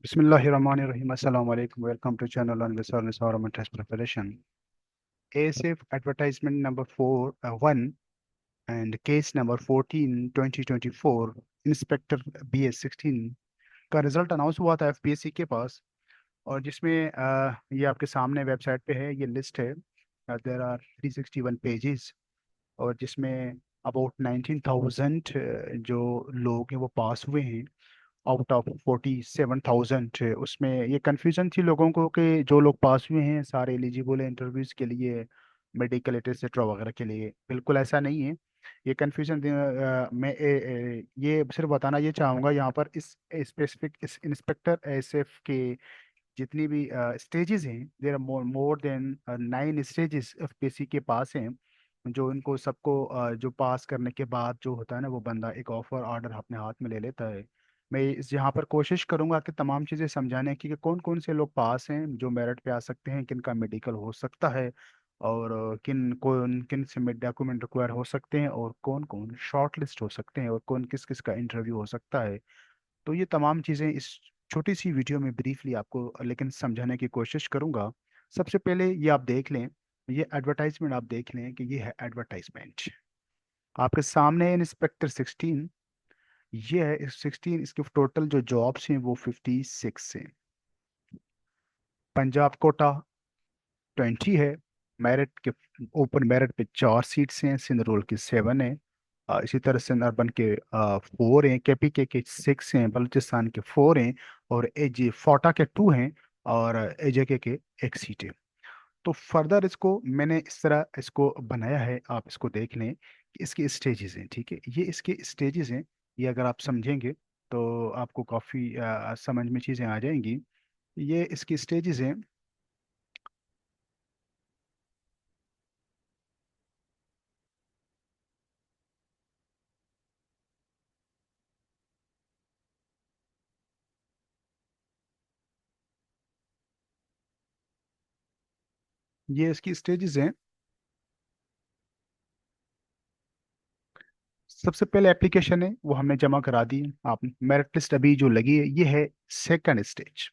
Bismillahirrahmanirrahim. Assalamu alaikum. Welcome to channel on Visar Nisar Test Preparation. ASF advertisement number 1 and case number 14 2024 inspector BS16 का result announce हुआ था FPSC के पास। और जिसमें ये आपके सामने वेबसाइट पे है, ये लिस्ट है। There are 361 pages. और जिसमें अबाउट 19,000 जो लोग हैं वो पास हुए हैं आउट ऑफ 47,000। उसमें ये कन्फ्यूजन थी लोगों को कि जो लोग पास हुए हैं सारे एलिजिबल हैं इंटरव्यूज के लिए, मेडिकल एटसेट्रा वगैरह के लिए। बिल्कुल ऐसा नहीं है। ये कन्फ्यूजन मैं ये सिर्फ बताना ये चाहूँगा यहाँ पर इस स्पेसिफिक इस इंस्पेक्टर एसएफ के जितनी भी स्टेजेस हैं, there are more than 9 stages FPSC के पास हैं। जो इनको सबको जो पास करने के बाद जो होता है ना, वो बंदा एक ऑफर ऑर्डर अपने हाथ में ले लेता है। मैं इस यहाँ पर कोशिश करूंगा कि तमाम चीज़ें समझाने की कि कौन कौन से लोग पास हैं जो मेरिट पे आ सकते हैं, किन का मेडिकल हो सकता है, और किन से डॉक्यूमेंट रिक्वायर हो सकते हैं, और कौन कौन शॉर्ट लिस्ट हो सकते हैं, और कौन किस किस का इंटरव्यू हो सकता है। तो ये तमाम चीज़ें इस छोटी सी वीडियो में ब्रीफली आपको लेकिन समझाने की कोशिश करूंगा। सबसे पहले ये आप देख लें, ये एडवर्टाइजमेंट आप देख लें कि ये है एडवर्टाइजमेंट आपके सामने। इंस्पेक्टर 16 ये है। 16 इसके टोटल जो जॉब्स हैं वो 56 हैं। पंजाब कोटा 20 है। मेरिट के ओपन मेरिट पे 4 सीट्स हैं। सिंध की 7 है। इसी तरह से अर्बन के 4 हैं। केपीके के 6 हैं। बलूचिस्तान के 4 हैं। और एजे फोटा के 2 हैं। और एजेके के 1 सीट है। तो फर्दर इसको मैंने इस तरह इसको बनाया है, आप इसको देख लें कि इसके स्टेजेस हैं। ठीक है, ये इसके स्टेजेस हैं। ये अगर आप समझेंगे तो आपको काफ़ी समझ में चीज़ें आ जाएंगी। ये इसकी स्टेजेस हैं। ये इसकी स्टेजेस हैं। सबसे पहले एप्लीकेशन है वो हमने जमा करा दी। आप मेरिट लिस्ट अभी जो लगी है ये है सेकंड स्टेज।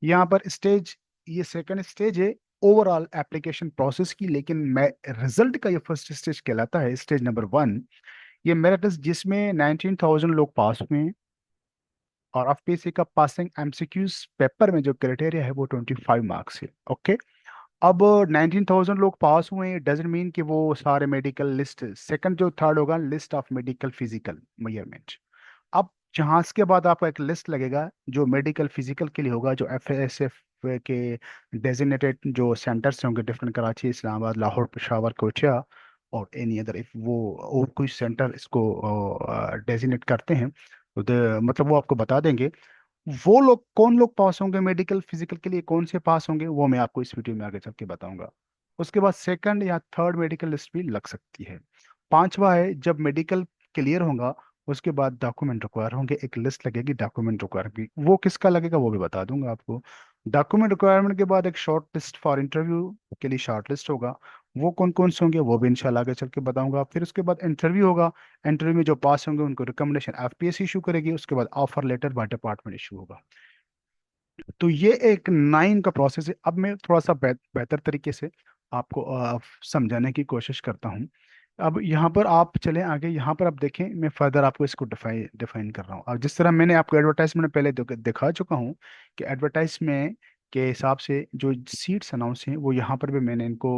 यहाँ पर स्टेज, ये सेकंड स्टेज है ओवरऑल एप्लीकेशन प्रोसेस की। लेकिन मैं रिजल्ट का ये फर्स्ट स्टेज कहलाता है, स्टेज नंबर 1। ये मेरिट लिस्ट जिसमें 19,000 लोग पास हुए हैं। और एफपीएससी का पासिंग एमसीक्यूज पेपर में जो क्राइटेरिया है वो 25 मार्क्स है। ओके। अब 19,000 लोग पास हुए हैं, डजेंट मीन कि वो सारे मेडिकल लिस्ट सेकंड जो थर्ड होगा list of medical physical measurement. अब जहाँ इसके बाद आपका एक लिस्ट लगेगा जो मेडिकल फिजिकल के लिए होगा, जो एफएसएफ के डेजिग्नेटेड जो सेंटर्स होंगे डिफरेंट, कराची, इस्लामाबाद, लाहौर, पेशावर, कोचिया और एनी अदर, इफ वो और कोई सेंटर इसको डेजिग्नेट करते हैं तो मतलब वो आपको बता देंगे। वो लोग कौन लोग पास होंगे मेडिकल फिजिकल के लिए, कौन से पास होंगे, वो मैं आपको इस वीडियो में आगे चल के बताऊंगा। उसके बाद सेकंड या थर्ड मेडिकल लिस्ट भी लग सकती है। पांचवा है जब मेडिकल क्लियर होगा उसके बाद डॉक्यूमेंट रिक्वायर होंगे, एक लिस्ट लगेगी डॉक्यूमेंट रिक्वायर की, वो किसका लगेगा वो भी बता दूंगा आपको। डॉक्यूमेंट रिक्वायरमेंट के बाद एक शॉर्ट लिस्ट फॉर इंटरव्यू के लिए शॉर्ट लिस्ट होगा। वो कौन कौन से होंगे वो भी इंशाल्लाह आगे चल के बताऊंगा। फिर उसके बाद इंटरव्यू होगा। इंटरव्यू में जो पास होंगे उनको रिकमेंडेशन एफपीएससी इशू करेगी। उसके बाद offer letter by department issue होगा। तो ये एक 9 का प्रोसेस है। अब मैं थोड़ा सा बेहतर तरीके से आपको समझाने की कोशिश करता हूँ। अब यहाँ पर आप चलें आगे, यहाँ पर आप देखें, मैं फर्दर आपको इसको डिफाइन डिफाइन कर रहा हूँ। अब जिस तरह मैंने आपको एडवर्टाइजमेंट पहले दिखा चुका हूँ कि एडवर्टाइजमेंट के हिसाब से जो सीट्स अनाउंस हैं वो यहाँ पर भी मैंने इनको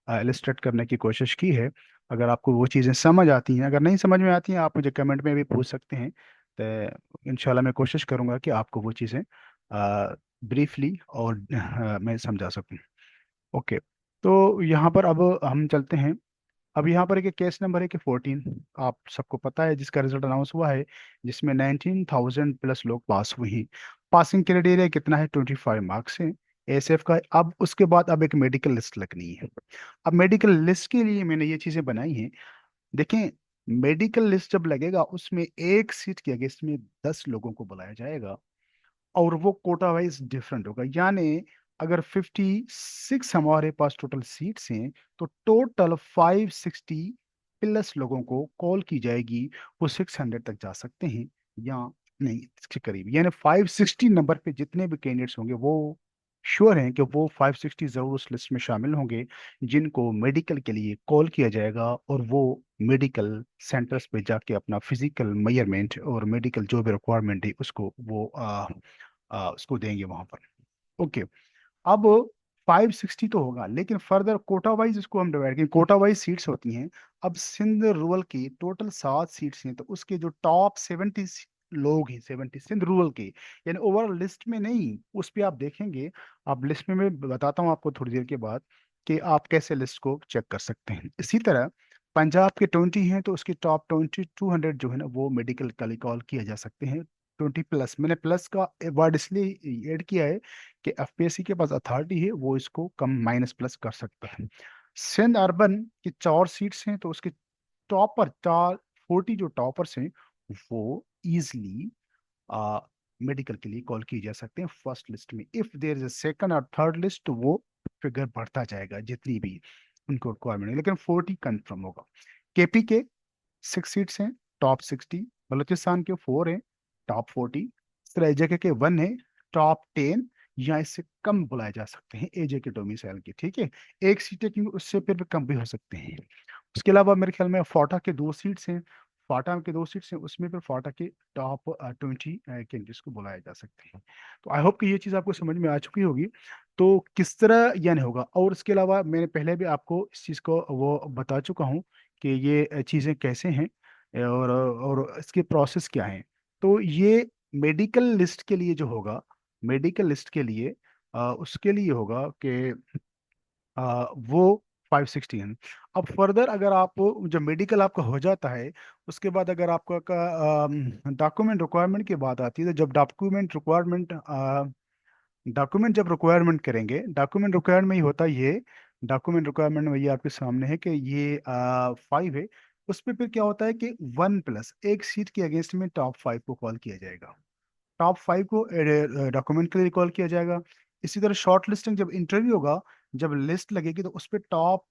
इलस्ट्रेट करने की कोशिश की है। अगर आपको वो चीज़ें समझ आती हैं, अगर नहीं समझ में आती हैं आप मुझे कमेंट में भी पूछ सकते हैं। तो इंशाल्लाह मैं कोशिश करूँगा कि आपको वो चीज़ें ब्रीफली और मैं समझा सकूँ। ओके। तो यहाँ पर अब हम चलते हैं। अब यहाँ पर एक केस नंबर है कि 14, आप सबको पता है, जिसका रिजल्ट अनाउंस हुआ है, जिसमें 19,000 प्लस लोग पास हुए हैं। पासिंग क्राइटेरिया कितना है? 25 मार्क्स है एसएफ का। अब उसके बाद अब एक मेडिकल लिस्ट लगनी है। अब मेडिकल लिस्ट के लिए मैंने ये चीज़ें बनाई हैं। देखें, मेडिकल लिस्ट जब लगेगा उसमें 1 सीट के अगेंस्ट में 10 लोगों को बुलाया जाएगा। और वो कोटा वाइज डिफरेंट होगा। यानी अगर 56 हमारे पास टोटल सीट्स हैं तो टोटल 560 प्लस लोगों को कॉल की जाएगी। वो 600 तक जा सकते हैं या नहीं, इसके करीब, यानी 560 नंबर पे जितने भी कैंडिडेट्स होंगे वो श्योर हैं कि वो 560 जरूर उस लिस्ट में शामिल होंगे जिनको मेडिकल के लिए कॉल किया जाएगा, और वो मेडिकल सेंटर्स पे जाके अपना फिजिकल मेजरमेंट और मेडिकल जो भी रिक्वायरमेंट है उसको वो उसको देंगे वहां पर। ओके। अब 560 तो होगा, लेकिन फर्दर कोटा वाइज इसको हम डिवाइड करें, कोटा वाइज सीट्स होती हैं। अब सिंध रूरल की टोटल 7 सीट्स हैं, तो उसके जो टॉप 70 लोग हैं, 70 सिंध रूरल के, यानी ओवरऑल लिस्ट में नहीं, उस पे आप देखेंगे। आप लिस्ट में मैं बताता हूँ आपको थोड़ी देर के बाद कि आप कैसे लिस्ट को चेक कर सकते हैं। इसी तरह पंजाब के 20 हैं, तो उसके टॉप 200 जो है ना वो मेडिकल का रिकॉल किया जा सकते हैं। 20 प्लस, मैंने प्लस का वर्ड इसलिए ऐड किया है कि एफपीएससी के पास अथॉरिटी है, वो इसको कम माइनस प्लस कर सकता है। सिंध अर्बन की 4 सीट्स हैं, तो उसके टॉपर 40 जो टॉपर्स हैं वो इजली मेडिकल के लिए कॉल किए जा सकते हैं फर्स्ट लिस्ट में। If there is a second और थर्ड लिस्ट तो वो फिगर बढ़ता जाएगा जितनी भी उनको रिक्वायरमेंट है, लेकिन 40 कंफर्म होगा। केपी के 6 सीट्स हैं, टॉप 60। बलूचिस्तान के 4 हैं, टॉप 40। इस तरह एजेके के 1 है, टॉप 10, या इससे कम बुलाए जा सकते हैं एजे के डोमिसाइल के, ठीक है। एक सीट है क्योंकि उससे फिर भी कम भी हो सकते हैं। उसके अलावा मेरे ख्याल में फाटा के 2 सीट्स हैं, फाटा के 2 सीट्स हैं, उसमें फिर फाटा के टॉप 20 कैंडिडेट्स को बुलाया जा सकते हैं। तो आई होप कि ये चीज़ आपको समझ में आ चुकी होगी। तो किस तरह यानी होगा, और इसके अलावा मैंने पहले भी आपको इस चीज़ को वो बता चुका हूँ कि ये चीज़ें कैसे हैं, और इसके प्रोसेस क्या हैं। तो ये मेडिकल लिस्ट के लिए जो होगा, मेडिकल लिस्ट के लिए उसके लिए होगा कि वो 560 है। अब फर्दर अगर आप, जब मेडिकल आपका हो जाता है, उसके बाद अगर आपका डॉक्यूमेंट रिक्वायरमेंट की बात आती है, तो जब डॉक्यूमेंट जब रिक्वायरमेंट करेंगे, डॉक्यूमेंट रिक्वायरमेंट में ही होता है ये। डॉक्यूमेंट रिक्वायरमेंट में ये आपके सामने है कि ये 5 है। उस पर फिर क्या होता है कि 1 प्लस एक सीट के अगेंस्ट में टॉप 5 को कॉल किया जाएगा, टॉप 5 को डॉक्यूमेंट के लिए रिकॉल किया जाएगा। इसी तरह शॉर्ट लिस्टिंग जब इंटरव्यू होगा, जब लिस्ट लगेगी तो उस पर टॉप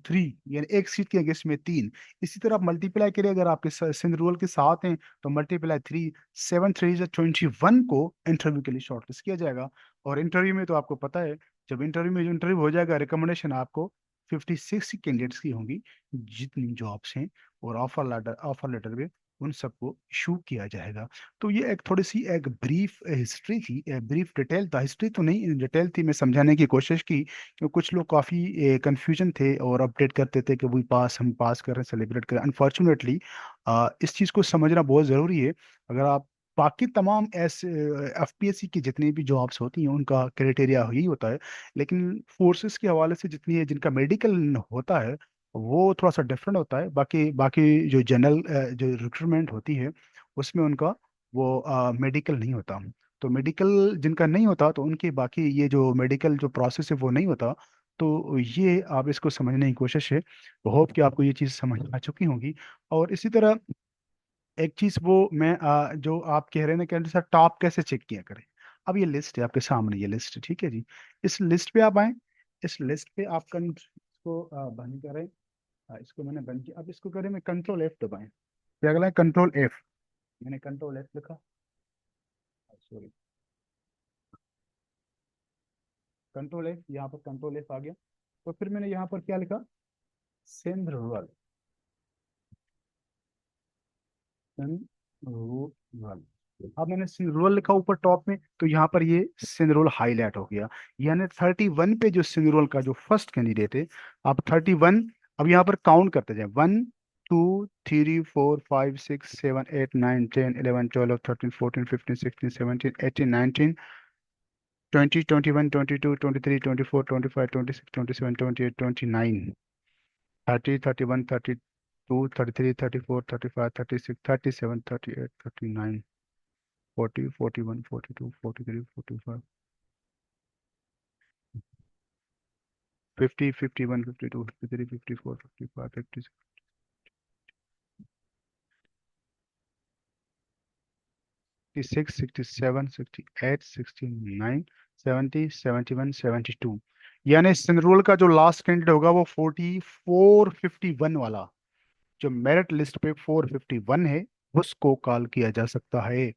3, यानी एक सीट के अगेंस्ट में 3। इसी तरह आप मल्टीप्लाई करिए, अगर आपके सिंध रूरल के 7 हैं तो मल्टीप्लाई 3, 7 3 21 को इंटरव्यू के लिए शॉर्ट लिस्ट किया जाएगा। और इंटरव्यू में तो आपको पता है, जब इंटरव्यू हो जाएगा, रिकमेंडेशन आपको 56 कैंडिडेट्स की होंगी जितनी जॉब्स हैं, और ऑफर लेटर भी उन सबको इशू किया जाएगा। तो ये एक थोड़ी सी एक ब्रीफ हिस्ट्री थी, ब्रीफ डिटेल था, हिस्ट्री तो नहीं डिटेल थी, मैं समझाने की कोशिश की कि कुछ लोग काफ़ी कंफ्यूजन थे और अपडेट करते थे कि वही पास, हम पास कर रहे हैं, सेलिब्रेट कर रहे हैं। अनफॉर्चुनेटली इस चीज़ को समझना बहुत ज़रूरी है। अगर आप बाकी तमाम ऐसे एफपीएससी की जितनी भी जॉब्स होती हैं उनका क्राइटेरिया यही होता है, लेकिन फोर्सेस के हवाले से जितनी है जिनका मेडिकल होता है वो थोड़ा सा डिफरेंट होता है। बाकी बाकी जो जनरल जो रिक्रूटमेंट होती है उसमें उनका वो मेडिकल नहीं होता। तो मेडिकल जिनका नहीं होता तो उनके बाकी ये जो मेडिकल जो प्रोसेस है वो नहीं होता। तो ये आप इसको समझने की कोशिश है। होप कि आपको ये चीज़ समझ आ चुकी होगी। और इसी तरह एक चीज़ वो मैं जो आप कह रहे हैं ना कि सर टॉप कैसे चेक किया करें। अब ये लिस्ट है आपके सामने, ये लिस्ट ठीक है जी। इस लिस्ट पे आप आए, इस लिस्ट पे आप इसको बंद करें। इसको मैंने बंद किया, अब इसको करें मैं कंट्रोल F दबाएं, फिर अगला है कंट्रोल F। मैंने कंट्रोल F लिखा, सॉरी, कंट्रोल F, यहाँ पर कंट्रोल F आ गया। तो फिर मैंने यहाँ पर क्या लिखा, सिंध रूरल, सिंध रूरल। अब मैंने सिंध रूरल लिखा ऊपर टॉप में, तो यहाँ पर ये सिंध रूरल हाईलाइट हो गया। यानी 31 पे जो सिंध रूरल का जो फर्स्ट कैंडिडेट है, आप 31, अब यहाँ पर काउंट करते जाए, 1 2 3 4 5 6 7 8 9 10 11 12 13 14 15 16 17 18 20 21 22 23 24 25 26 27 28 29 30 31 32 33 34 35 36 37 38 39 40 41 42 43 45 50 51 52 53 54 55 56 66 67 68 69 70 71 72। यानी सिंदरूल का जो लास्ट कैंडिडेट होगा वो 451 वाला, जो मेरिट लिस्ट पे 451 है, उसको कॉल किया जा सकता है।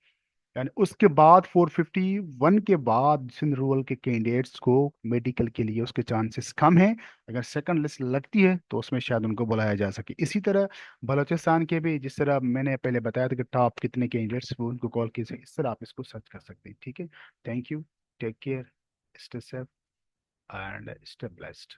यानी उसके बाद 451 के बाद सिंध रूरल के कैंडिडेट्स को मेडिकल के लिए उसके चांसेस कम हैं। अगर सेकंड लिस्ट लगती है तो उसमें शायद उनको बुलाया जा सके। इसी तरह बलूचिस्तान के भी, जिस तरह मैंने पहले बताया था कि टॉप कितने कैंडिडेट्स वो उनको कॉल कीजिए, इस तरह आप इसको सर्च कर सकते हैं। ठीक है, thank you, take care, stay safe and stay blessed.